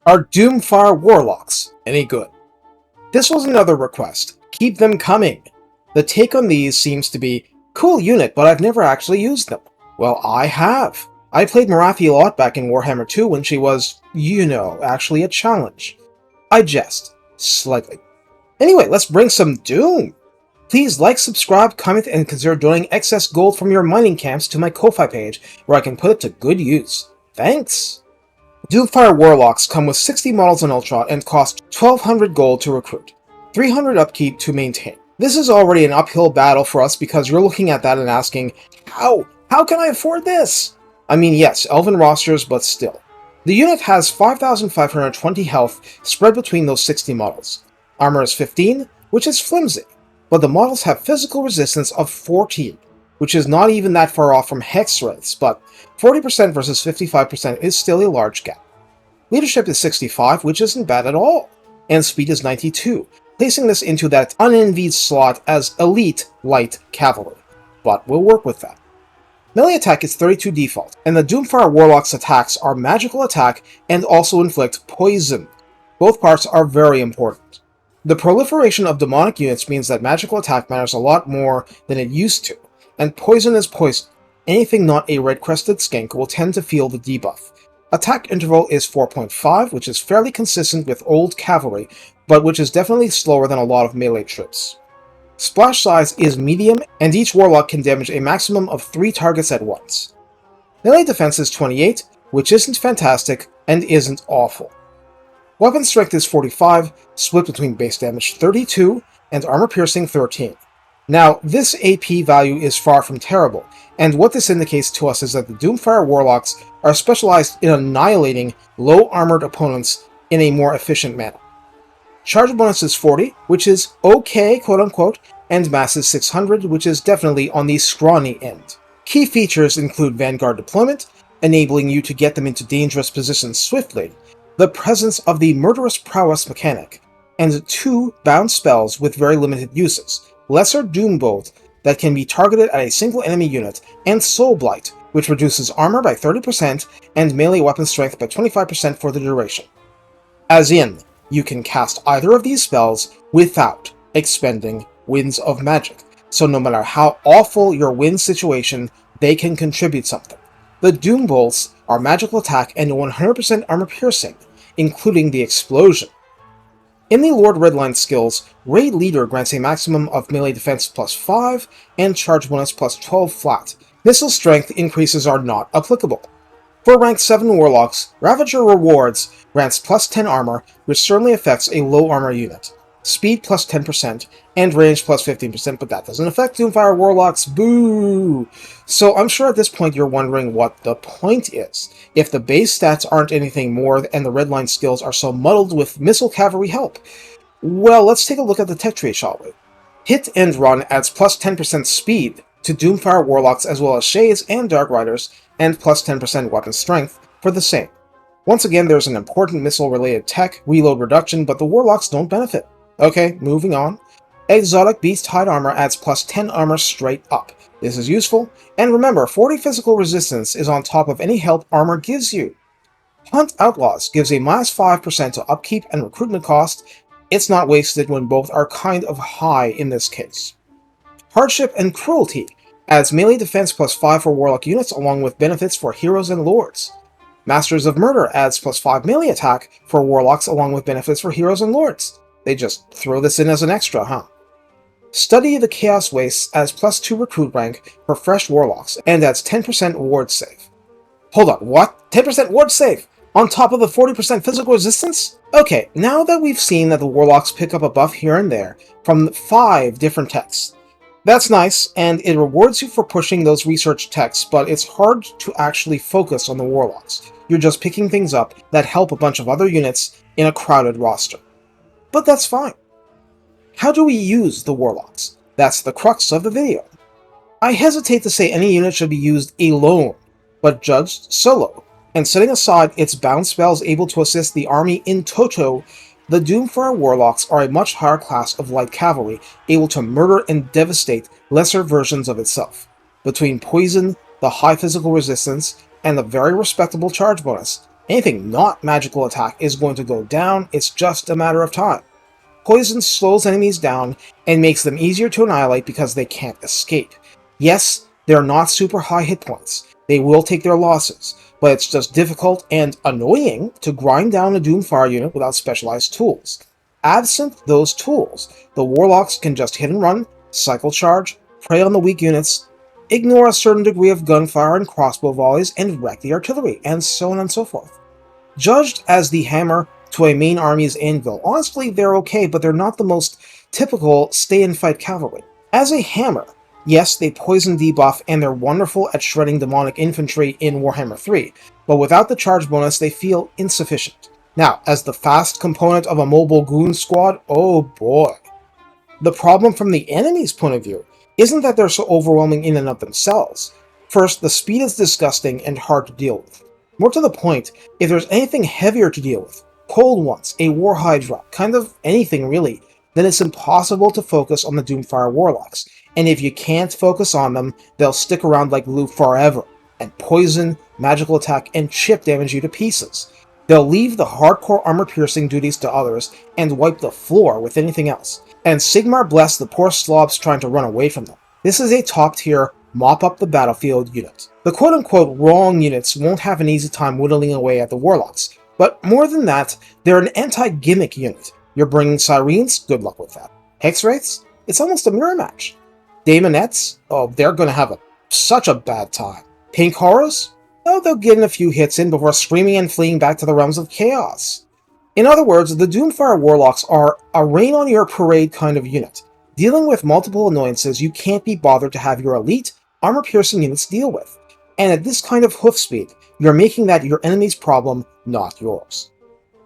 Are Doomfire Warlocks any good? This was another request. Keep them coming. The take on these seems to be, cool unit, but I've never actually used them. Well, I have. I played Marathi a lot back in Warhammer 2 when she was, actually a challenge. I jest. Slightly. Anyway, let's bring some Doom! Please like, subscribe, comment, and consider donating excess gold from your mining camps to my Ko-Fi page, where I can put it to good use. Thanks! Doomfire Warlocks come with 60 models in Ultra and cost 1200 gold to recruit, 300 upkeep to maintain. This is already an uphill battle for us because you're looking at that and asking, how? How can I afford this? I mean, yes, elven rosters, but still. The unit has 5520 health spread between those 60 models. Armor is 15, which is flimsy, but the models have physical resistance of 14, which is not even that far off from Hex Wraiths, but 40% versus 55% is still a large gap. Leadership is 65, which isn't bad at all, and speed is 92, placing this into that unenvied slot as elite light cavalry, but we'll work with that. Melee attack is 32 default, and the Doomfire Warlock's attacks are magical attack and also inflict poison. Both parts are very important. The proliferation of demonic units means that magical attack matters a lot more than it used to, and poison is poison. Anything not a red-crested skink will tend to feel the debuff. Attack interval is 4.5, which is fairly consistent with old cavalry, but which is definitely slower than a lot of melee troops. Splash size is medium, and each warlock can damage a maximum of 3 targets at once. Melee defense is 28, which isn't fantastic and isn't awful. Weapon strength is 45, split between base damage 32 and armor piercing 13. Now, this AP value is far from terrible, and what this indicates to us is that the Doomfire Warlocks are specialized in annihilating low-armored opponents in a more efficient manner. Charge bonus is 40, which is okay, quote-unquote, and mass is 600, which is definitely on the scrawny end. Key features include Vanguard deployment, enabling you to get them into dangerous positions swiftly, the presence of the Murderous Prowess mechanic, and 2 bound spells with very limited uses, Lesser Doom Bolt that can be targeted at a single enemy unit, and Soul Blight, which reduces armor by 30% and melee weapon strength by 25% for the duration. As in, you can cast either of these spells without expending Winds of Magic, so no matter how awful your wind situation, they can contribute something. The Doom Bolts are magical attack and 100% armor piercing, including the explosion. In the Lord Redline skills, Raid Leader grants a maximum of melee defense plus 5 and charge bonus plus 12 flat. Missile strength increases are not applicable. For rank 7 Warlocks, Ravager Rewards grants plus 10 armor, which certainly affects a low armor unit. Speed plus 10%, and range plus 15%, but that doesn't affect Doomfire Warlocks, boo! So I'm sure at this point you're wondering what the point is, if the base stats aren't anything more and the redline skills are so muddled with missile cavalry help. Well, let's take a look at the tech tree, shall we? Hit and Run adds plus 10% speed to Doomfire Warlocks as well as Shades and Dark Riders, and plus 10% weapon strength for the same. Once again, there's an important missile-related tech, reload reduction, but the Warlocks don't benefit. Okay, moving on. Exotic Beast Hide Armor adds plus 10 armor straight up. This is useful, and remember, 40 physical resistance is on top of any help armor gives you. Hunt Outlaws gives a minus 5% to upkeep and recruitment cost. It's not wasted when both are kind of high in this case. Hardship and Cruelty adds melee defense plus 5 for Warlock units along with benefits for heroes and lords. Masters of Murder adds plus 5 melee attack for Warlocks along with benefits for heroes and lords. They just throw this in as an extra, huh? Study the Chaos Wastes adds plus 2 recruit rank for fresh Warlocks and adds 10% ward save. Hold on, what? 10% ward save? On top of the 40% physical resistance? Okay, now that we've seen that the Warlocks pick up a buff here and there from 5 different texts, that's nice, and it rewards you for pushing those research texts, but it's hard to actually focus on the Warlocks. You're just picking things up that help a bunch of other units in a crowded roster. But that's fine. How do we use the Warlocks? That's the crux of the video. I hesitate to say any unit should be used alone, but judged solo, and setting aside its bound spells able to assist the army in toto, the Doomfire Warlocks are a much higher class of light cavalry, able to murder and devastate lesser versions of itself. Between poison, the high physical resistance, and the very respectable charge bonus, Anything not magical attack is going to go down, it's just a matter of time. Poison slows enemies down and makes them easier to annihilate because they can't escape. Yes, they're not super high hit points, they will take their losses, but it's just difficult and annoying to grind down a Doomfire unit without specialized tools. Absent those tools, the Warlocks can just hit and run, cycle charge, prey on the weak units, ignore a certain degree of gunfire and crossbow volleys, and wreck the artillery, and so on and so forth. Judged as the hammer to a main army's anvil, honestly they're okay, but they're not the most typical stay-and-fight cavalry. As a hammer, yes, they poison debuff and they're wonderful at shredding demonic infantry in Warhammer 3, but without the charge bonus they feel insufficient. Now, as the fast component of a mobile goon squad, oh boy. The problem from the enemy's point of view isn't that they're so overwhelming in and of themselves. First, the speed is disgusting and hard to deal with. More to the point, if there's anything heavier to deal with, cold ones, a war hydra, kind of anything really, then it's impossible to focus on the Doomfire Warlocks. And if you can't focus on them, they'll stick around like glue forever, and poison, magical attack, and chip damage you to pieces. They'll leave the hardcore armor-piercing duties to others, and wipe the floor with anything else. And Sigmar bless the poor slobs trying to run away from them. This is a top-tier, mop-up-the-battlefield unit. The quote-unquote wrong units won't have an easy time whittling away at the Warlocks, but more than that, they're an anti-gimmick unit. You're bringing Sirens? Good luck with that. Hex-Wraiths? It's almost a mirror match. Daemonettes? Oh, they're gonna have such a bad time. Pink Horrors? Oh, they'll get in a few hits in before screaming and fleeing back to the realms of chaos. In other words, the Doomfire Warlocks are a rain-on-your-parade kind of unit, dealing with multiple annoyances you can't be bothered to have your elite, armor-piercing units deal with. And at this kind of hoof speed, you're making that your enemy's problem, not yours.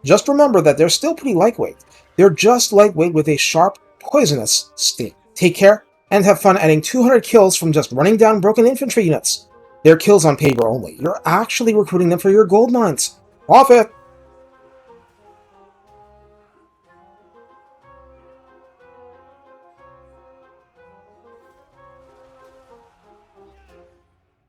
Just remember that they're still pretty lightweight. They're just lightweight with a sharp, poisonous sting. Take care, and have fun adding 200 kills from just running down broken infantry units. They're kills on paper only. You're actually recruiting them for your gold mines. Profit!